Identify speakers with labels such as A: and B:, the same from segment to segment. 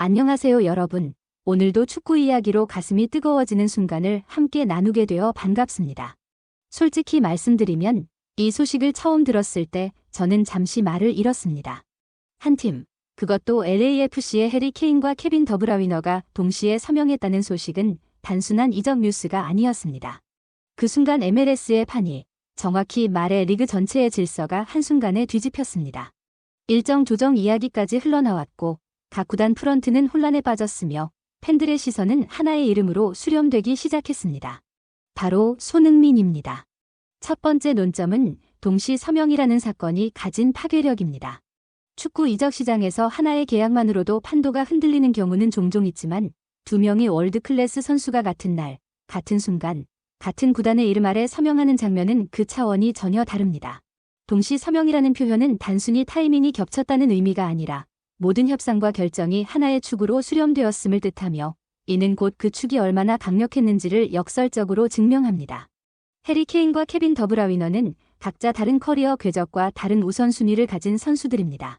A: 안녕하세요, 여러분. 오늘도 축구 이야기로 가슴이 뜨거워지는 순간을 함께 나누게 되어 반갑습니다. 솔직히 말씀드리면 이 소식을 처음 들었을 때 저는 잠시 말을 잃었습니다. 한 팀, 그것도 LAFC의 해리 케인과 케빈 더브라위너가 동시에 서명했다는 소식은 단순한 이적 뉴스가 아니었습니다. 그 순간 MLS의 판이, 정확히 말해 리그 전체의 질서가 한순간에 뒤집혔습니다. 일정 조정 이야기까지 흘러나왔고 각 구단 프런트는 혼란에 빠졌으며 팬들의 시선은 하나의 이름으로 수렴되기 시작했습니다. 바로 손흥민입니다. 첫 번째 논점은 동시 서명이라는 사건이 가진 파괴력입니다. 축구 이적 시장에서 하나의 계약만으로도 판도가 흔들리는 경우는 종종 있지만 두 명의 월드클래스 선수가 같은 날, 같은 순간, 같은 구단의 이름 아래 서명하는 장면은 그 차원이 전혀 다릅니다. 동시 서명이라는 표현은 단순히 타이밍이 겹쳤다는 의미가 아니라 모든 협상과 결정이 하나의 축으로 수렴되었음을 뜻하며 이는 곧 그 축이 얼마나 강력했는지를 역설적으로 증명합니다. 해리 케인과 케빈 더브라위너는 각자 다른 커리어 궤적과 다른 우선순위를 가진 선수들입니다.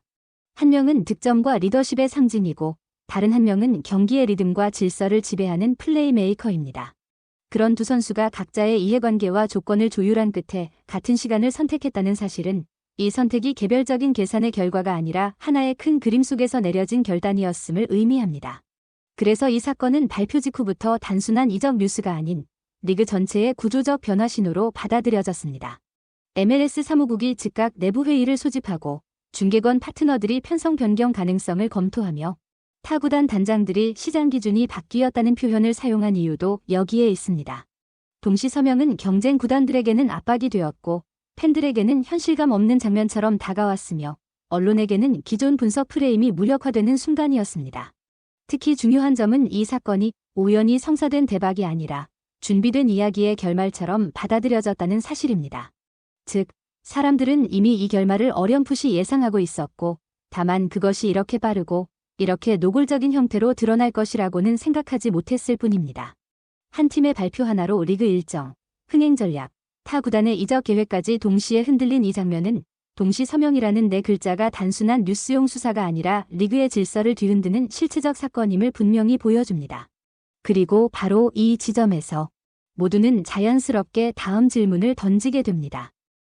A: 한 명은 득점과 리더십의 상징이고 다른 한 명은 경기의 리듬과 질서를 지배하는 플레이메이커입니다. 그런 두 선수가 각자의 이해관계와 조건을 조율한 끝에 같은 시간을 선택했다는 사실은 이 선택이 개별적인 계산의 결과가 아니라 하나의 큰 그림 속에서 내려진 결단이었음을 의미합니다. 그래서 이 사건은 발표 직후부터 단순한 이적 뉴스가 아닌 리그 전체의 구조적 변화 신호로 받아들여졌습니다. MLS 사무국이 즉각 내부 회의를 소집하고 중개권 파트너들이 편성 변경 가능성을 검토하며 타 구단 단장들이 시장 기준이 바뀌었다는 표현을 사용한 이유도 여기에 있습니다. 동시 서명은 경쟁 구단들에게는 압박이 되었고 팬들에게는 현실감 없는 장면처럼 다가왔으며 언론에게는 기존 분석 프레임이 무력화되는 순간이었습니다. 특히 중요한 점은 이 사건이 우연히 성사된 대박이 아니라 준비된 이야기의 결말처럼 받아들여졌다는 사실입니다. 즉, 사람들은 이미 이 결말을 어렴풋이 예상하고 있었고 다만 그것이 이렇게 빠르고 이렇게 노골적인 형태로 드러날 것이라고는 생각하지 못했을 뿐입니다. 한 팀의 발표 하나로 리그 일정, 흥행 전략, 타 구단의 이적 계획까지 동시에 흔들린 이 장면은 동시 서명이라는 네 글자가 단순한 뉴스용 수사가 아니라 리그의 질서를 뒤흔드는 실체적 사건임을 분명히 보여줍니다. 그리고 바로 이 지점에서 모두는 자연스럽게 다음 질문을 던지게 됩니다.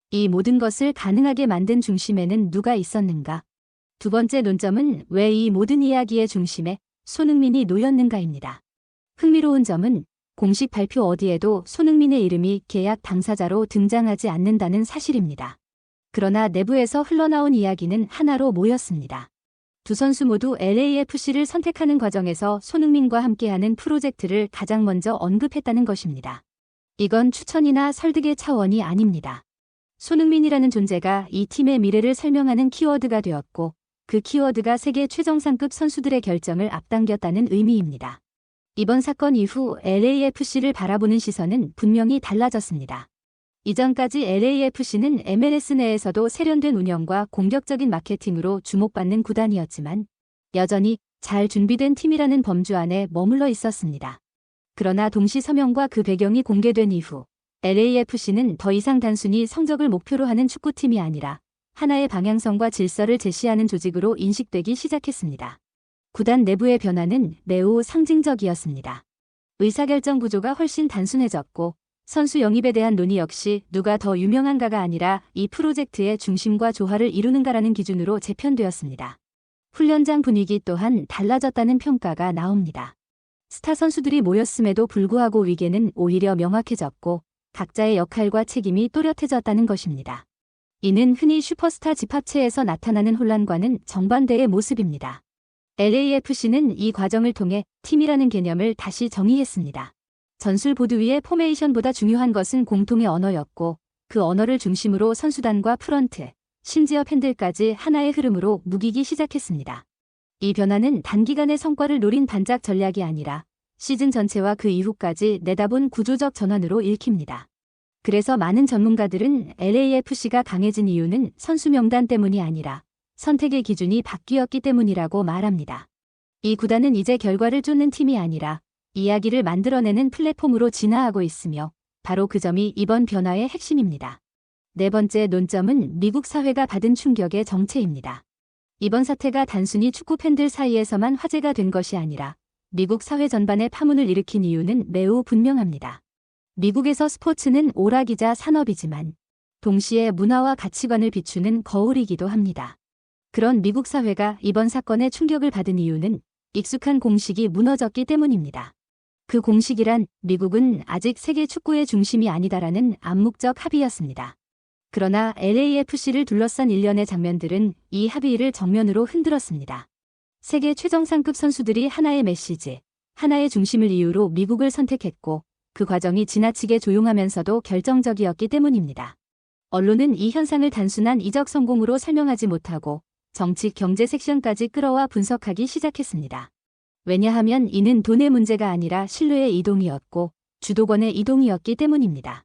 A: 이 모든 것을 가능하게 만든 중심에는 누가 있었는가? 두 번째 논점은 왜 이 모든 이야기의 중심에 손흥민이 놓였는가입니다. 흥미로운 점은 공식 발표 어디에도 손흥민의 이름이 계약 당사자로 등장하지 않는다는 사실입니다. 그러나 내부에서 흘러나온 이야기는 하나로 모였습니다. 두 선수 모두 LAFC를 선택하는 과정에서 손흥민과 함께하는 프로젝트를 가장 먼저 언급했다는 것입니다. 이건 추천이나 설득의 차원이 아닙니다. 손흥민이라는 존재가 이 팀의 미래를 설명하는 키워드가 되었고 그 키워드가 세계 최정상급 선수들의 결정을 앞당겼다는 의미입니다. 이번 사건 이후 LAFC를 바라보는 시선은 분명히 달라졌습니다. 이전까지 LAFC는 MLS 내에서도 세련된 운영과 공격적인 마케팅으로 주목받는 구단이었지만 여전히 잘 준비된 팀이라는 범주 안에 머물러 있었습니다. 그러나 동시 서명과 그 배경이 공개된 이후 LAFC는 더 이상 단순히 성적을 목표로 하는 축구팀이 아니라 하나의 방향성과 질서를 제시하는 조직으로 인식되기 시작했습니다. 구단 내부의 변화는 매우 상징적이었습니다. 의사결정 구조가 훨씬 단순해졌고 선수 영입에 대한 논의 역시 누가 더 유명한가가 아니라 이 프로젝트의 중심과 조화를 이루는가라는 기준으로 재편되었습니다. 훈련장 분위기 또한 달라졌다는 평가가 나옵니다. 스타 선수들이 모였음에도 불구하고 위계는 오히려 명확해졌고 각자의 역할과 책임이 또렷해졌다는 것입니다. 이는 흔히 슈퍼스타 집합체에서 나타나는 혼란과는 정반대의 모습입니다. LAFC는 이 과정을 통해 팀이라는 개념을 다시 정의했습니다. 전술 보드 위의 포메이션보다 중요한 것은 공통의 언어였고 그 언어를 중심으로 선수단과 프런트, 심지어 팬들까지 하나의 흐름으로 묵이기 시작했습니다. 이 변화는 단기간의 성과를 노린 반짝 전략이 아니라 시즌 전체와 그 이후까지 내다본 구조적 전환으로 읽힙니다. 그래서 많은 전문가들은 LAFC가 강해진 이유는 선수 명단 때문이 아니라 선택의 기준이 바뀌었기 때문이라고 말합니다. 이 구단은 이제 결과를 쫓는 팀이 아니라 이야기를 만들어내는 플랫폼으로 진화하고 있으며 바로 그 점이 이번 변화의 핵심입니다. 네 번째 논점은 미국 사회가 받은 충격의 정체입니다. 이번 사태가 단순히 축구 팬들 사이에서만 화제가 된 것이 아니라 미국 사회 전반에 파문을 일으킨 이유는 매우 분명합니다. 미국에서 스포츠는 오락이자 산업이지만 동시에 문화와 가치관을 비추는 거울이기도 합니다. 그런 미국 사회가 이번 사건에 충격을 받은 이유는 익숙한 공식이 무너졌기 때문입니다. 그 공식이란 미국은 아직 세계 축구의 중심이 아니다라는 암묵적 합의였습니다. 그러나 LAFC를 둘러싼 일련의 장면들은 이 합의를 정면으로 흔들었습니다. 세계 최정상급 선수들이 하나의 메시지, 하나의 중심을 이유로 미국을 선택했고 그 과정이 지나치게 조용하면서도 결정적이었기 때문입니다. 언론은 이 현상을 단순한 이적 성공으로 설명하지 못하고 정치, 경제 섹션까지 끌어와 분석하기 시작했습니다. 왜냐하면 이는 돈의 문제가 아니라 신뢰의 이동이었고 주도권의 이동이었기 때문입니다.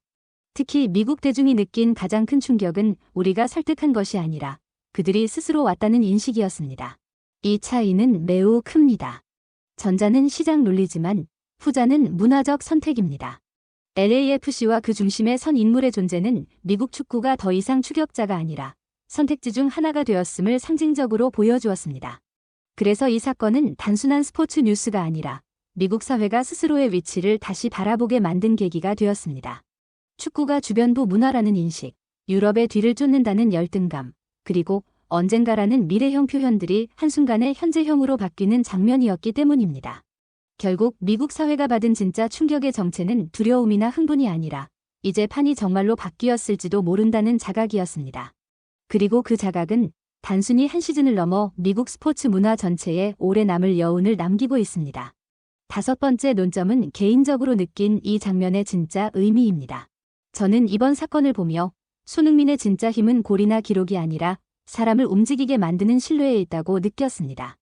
A: 특히 미국 대중이 느낀 가장 큰 충격은 우리가 설득한 것이 아니라 그들이 스스로 왔다는 인식이었습니다. 이 차이는 매우 큽니다. 전자는 시장 논리지만 후자는 문화적 선택입니다. LAFC와 그 중심에 선 인물의 존재는 미국 축구가 더 이상 추격자가 아니라 선택지 중 하나가 되었음을 상징적으로 보여주었습니다. 그래서 이 사건은 단순한 스포츠 뉴스가 아니라 미국 사회가 스스로의 위치를 다시 바라보게 만든 계기가 되었습니다. 축구가 주변부 문화라는 인식, 유럽의 뒤를 쫓는다는 열등감, 그리고 언젠가라는 미래형 표현들이 한순간에 현재형으로 바뀌는 장면이었기 때문입니다. 결국 미국 사회가 받은 진짜 충격의 정체는 두려움이나 흥분이 아니라 이제 판이 정말로 바뀌었을지도 모른다는 자각이었습니다. 그리고 그 자각은 단순히 한 시즌을 넘어 미국 스포츠 문화 전체에 오래 남을 여운을 남기고 있습니다. 다섯 번째 논점은 개인적으로 느낀 이 장면의 진짜 의미입니다. 저는 이번 사건을 보며 손흥민의 진짜 힘은 골이나 기록이 아니라 사람을 움직이게 만드는 신뢰에 있다고 느꼈습니다.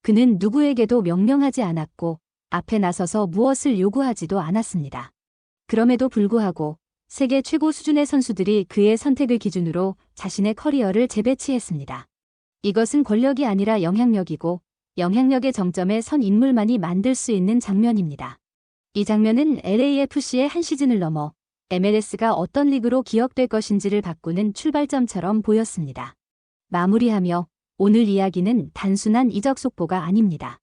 A: 그는 누구에게도 명령하지 않았고 앞에 나서서 무엇을 요구하지도 않았습니다. 그럼에도 불구하고 세계 최고 수준의 선수들이 그의 선택을 기준으로 자신의 커리어를 재배치했습니다. 이것은 권력이 아니라 영향력이고 영향력의 정점에 선 인물만이 만들 수 있는 장면입니다. 이 장면은 LAFC의 한 시즌을 넘어 MLS가 어떤 리그로 기억될 것인지를 바꾸는 출발점처럼 보였습니다. 마무리하며 오늘 이야기는 단순한 이적 속보가 아닙니다.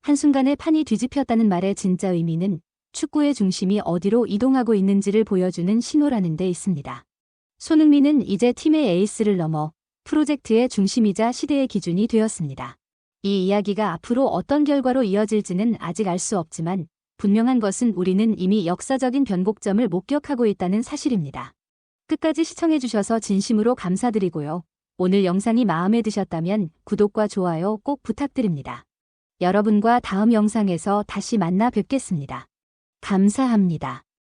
A: 한순간에 판이 뒤집혔다는 말의 진짜 의미는 축구의 중심이 어디로 이동하고 있는지를 보여주는 신호라는 데 있습니다. 손흥민은 이제 팀의 에이스를 넘어 프로젝트의 중심이자 시대의 기준이 되었습니다. 이 이야기가 앞으로 어떤 결과로 이어질지는 아직 알 수 없지만 분명한 것은 우리는 이미 역사적인 변곡점을 목격하고 있다는 사실입니다. 끝까지 시청해주셔서 진심으로 감사드리고요. 오늘 영상이 마음에 드셨다면 구독과 좋아요 꼭 부탁드립니다. 여러분과 다음 영상에서 다시 만나 뵙겠습니다. 감사합니다.